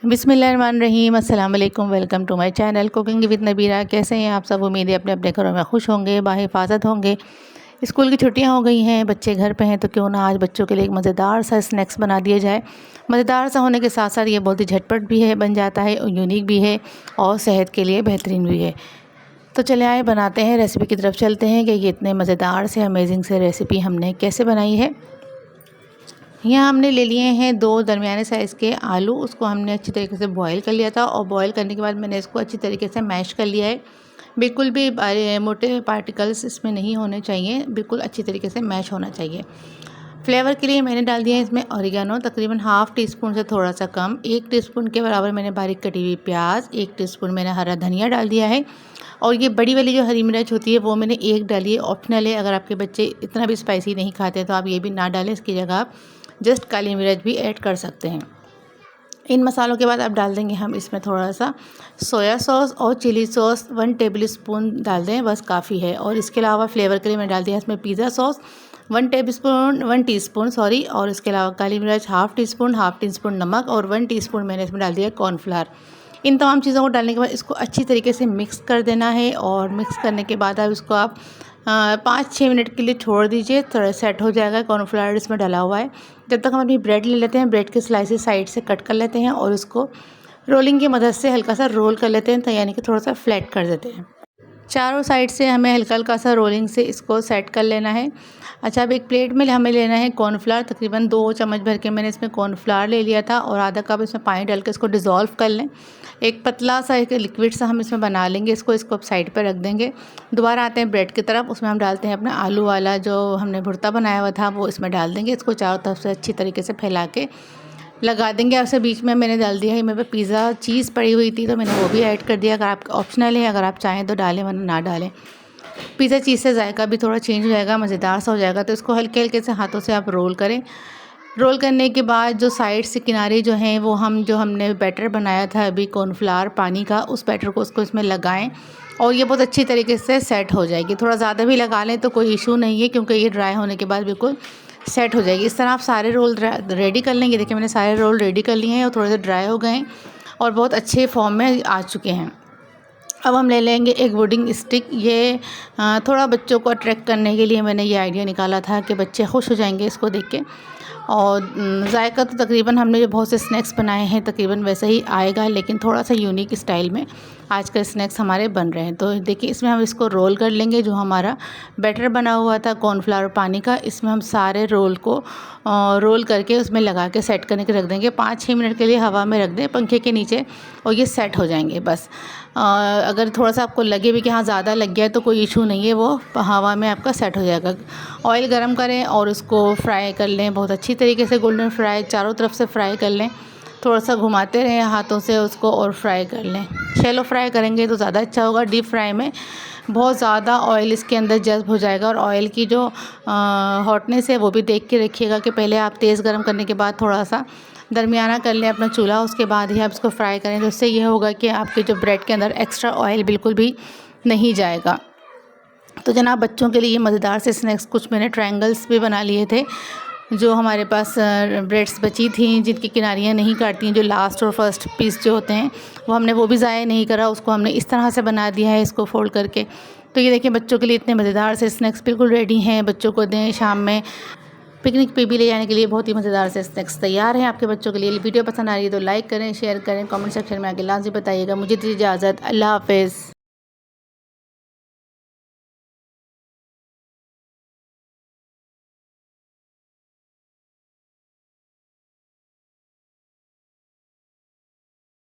बिस्मिल्लाहिर्रहमानिर्रहीम, अस्सलाम वालेकुम। Welcome to my channel cooking with Nabira. कैसे हैं आप सब? उम्मीद है अपने अपने घरों में खुश होंगे, बाहिफाजत होंगे। स्कूल की छुट्टियां हो गई हैं, बच्चे घर पे हैं, तो क्यों ना आज बच्चों के लिए एक मज़ेदार सा स्नैक्स बना दिया जाए। मज़ेदार सा होने के साथ साथ ये बहुत ही झटपट भी है, बन जाता है, यूनिक भी है और सेहत के लिए बेहतरीन भी है। तो चले आए बनाते हैं, रेसिपी की तरफ चलते हैं कि ये इतने मज़ेदार से अमेजिंग से रेसिपी हमने कैसे बनाई है। यहाँ हमने ले लिए हैं 2 दरमियाने साइज़ के आलू। उसको हमने अच्छी तरीके से बॉईल कर लिया था और बॉईल करने के बाद मैंने इसको अच्छी तरीके से मैश कर लिया है। बिल्कुल भी मोटे पार्टिकल्स इसमें नहीं होने चाहिए, बिल्कुल अच्छी तरीके से मैश होना चाहिए। फ्लेवर के लिए मैंने डाल दिया है इसमें ऑरिगेनो, तकरीबन हाफ़ टी स्पून से थोड़ा सा कम। 1 टीस्पून के बराबर मैंने बारीक कटी हुई प्याज, 1 टीस्पून मैंने हरा धनिया डाल दिया है। और ये बड़ी वाली जो हरी मिर्च होती है वो मैंने 1 डाली है, ऑप्शनल है। अगर आपके बच्चे इतना भी स्पाइसी नहीं खाते तो आप ये भी ना डालें, इसकी जगह आप जस्ट काली मिर्च भी ऐड कर सकते हैं। इन मसालों के बाद अब डाल देंगे हम इसमें थोड़ा सा सोया सॉस और चिली सॉस 1 टेबल स्पून डाल दें, बस काफ़ी है। और इसके अलावा फ्लेवर के लिए मैं डाल दिया इसमें पिज़्ज़ा सॉस 1 टीस्पून सॉरी। और इसके अलावा काली मिर्च हाफ़ टी स्पून नमक और 1 टीस्पून मैंने इसमें डाल दिया कॉर्नफ्लावर। इन तमाम चीज़ों को डालने के बाद इसको अच्छी तरीके से मिक्स कर देना है। और मिक्स करने के बाद अब इसको आप 5-6 मिनट के लिए छोड़ दीजिए, थोड़ा सेट हो जाएगा। कॉर्नफ्लावर इसमें डाला हुआ है। जब तक हम अपनी ब्रेड ले लेते हैं, ब्रेड के स्लाइसेस साइड से कट कर लेते हैं और उसको रोलिंग की मदद से हल्का सा रोल कर लेते हैं, तो यानी कि थोड़ा सा फ्लैट कर देते हैं। चारों साइड से हमें हल्का हल्का सा रोलिंग से इसको सेट कर लेना है। अच्छा, अब एक प्लेट में हमें लेना है कॉर्नफ्लावर, तकरीबन 2 चम्मच भर के मैंने इसमें कॉर्नफ्लावर ले लिया था और आधा कप इसमें पानी डाल के इसको डिज़ोल्व कर लें। एक पतला सा एक लिक्विड सा हम इसमें बना लेंगे, इसको अब साइड पर रख देंगे। दोबारा आते हैं ब्रेड की तरफ, उसमें हम डालते हैं अपना आलू वाला जो हमने भुर्ता बनाया हुआ था वो इसमें डाल देंगे। इसको चारों तरफ से अच्छी तरीके से फैला के लगा देंगे। आपसे बीच में मैंने डाल दिया है, मेरे पे पिज़्ज़ा चीज़ पड़ी हुई थी तो मैंने वो भी ऐड कर दिया। अगर आप ऑप्शनल है, अगर आप चाहें तो डालें वरना ना डालें। पिज़्ज़ा चीज़ से जायका भी थोड़ा चेंज हो जाएगा, मज़ेदार सा हो जाएगा। तो इसको हल्के हल्के से हाथों से आप रोल करें। रोल करने के बाद जो साइड से किनारे जो हैं वो जो हमने बैटर बनाया था अभी कॉर्नफ्लावर पानी का, उस बैटर को उसको इसमें लगाएं और ये बहुत अच्छी तरीके से सेट हो जाएगी। थोड़ा ज़्यादा भी लगा लें तो कोई इशू नहीं है, क्योंकि ये ड्राई होने के बाद बिल्कुल सेट हो जाएगी। इस तरह आप सारे रोल रेडी कर लेंगे। देखिए मैंने सारे रोल रेडी कर लिए हैं और थोड़े से ड्राई हो गए हैं और बहुत अच्छे फॉर्म में आ चुके हैं। अब हम ले लेंगे एक वुडिंग स्टिक। ये थोड़ा बच्चों को अट्रैक्ट करने के लिए मैंने ये आइडिया निकाला था कि बच्चे खुश हो जाएंगे इसको देख के। और जायका तो तकरीबन हमने जो बहुत से स्नैक्स बनाए हैं तकरीबन वैसे ही आएगा, लेकिन थोड़ा सा यूनिक स्टाइल में आज का स्नैक्स हमारे बन रहे हैं। तो देखिए इसमें हम इसको रोल कर लेंगे। जो हमारा बैटर बना हुआ था कॉर्नफ्लावर पानी का, इसमें हम सारे रोल को रोल करके उसमें लगा के सेट करने के रख देंगे। 5-6 मिनट के लिए हवा में रख दें पंखे के नीचे और ये सेट हो जाएंगे बस। अगर थोड़ा सा आपको लगे भी कि हाँ ज़्यादा लग गया है तो कोई इशू नहीं है, वो हवा में आपका सेट हो जाएगा। ऑयल गरम करें और उसको फ्राई कर लें, बहुत अच्छी तरीके से गोल्डन फ्राई चारों तरफ से फ्राई कर लें। थोड़ा सा घुमाते रहें हाथों से उसको और फ्राई कर लें। शैलो फ्राई करेंगे तो ज़्यादा अच्छा होगा। डीप फ्राई में बहुत ज़्यादा ऑयल इसके अंदर जज़्ब हो जाएगा और ऑयल की जो हॉटनेस है वो भी देख के रखिएगा कि पहले आप तेज़ गरम करने के बाद थोड़ा सा दरमियाना कर लें अपना चूल्हा, उसके बाद ही आप इसको फ्राई करें। तो इससे ये होगा कि आपके जो ब्रेड के अंदर एक्स्ट्रा ऑयल बिल्कुल भी नहीं जाएगा। तो जनाब बच्चों के लिए ये मज़ेदार से स्नैक्स कुछ मैंने ट्रायंगल्स भी बना लिए थे। जो हमारे पास ब्रेड्स बची थी जिनकी किनारियाँ नहीं काटती हैं, जो लास्ट और फर्स्ट पीस जो होते हैं वो भी ज़ाया नहीं करा, उसको हमने इस तरह से बना दिया है इसको फोल्ड करके। तो ये देखिए बच्चों के लिए इतने मज़ेदार से स्नैक्स बिल्कुल रेडी हैं। बच्चों को दें, शाम में पिकनिक पे भी ले जाने के लिए बहुत ही मज़ेदार से स्नैक्स तैयार हैं आपके बच्चों के लिए। वीडियो पसंद आ रही है तो लाइक करें, शेयर करें, कमेंट सेक्शन में आके लाज़िम बताइएगा। मुझे दीजिए इजाज़त, अल्लाह हाफ़िज़।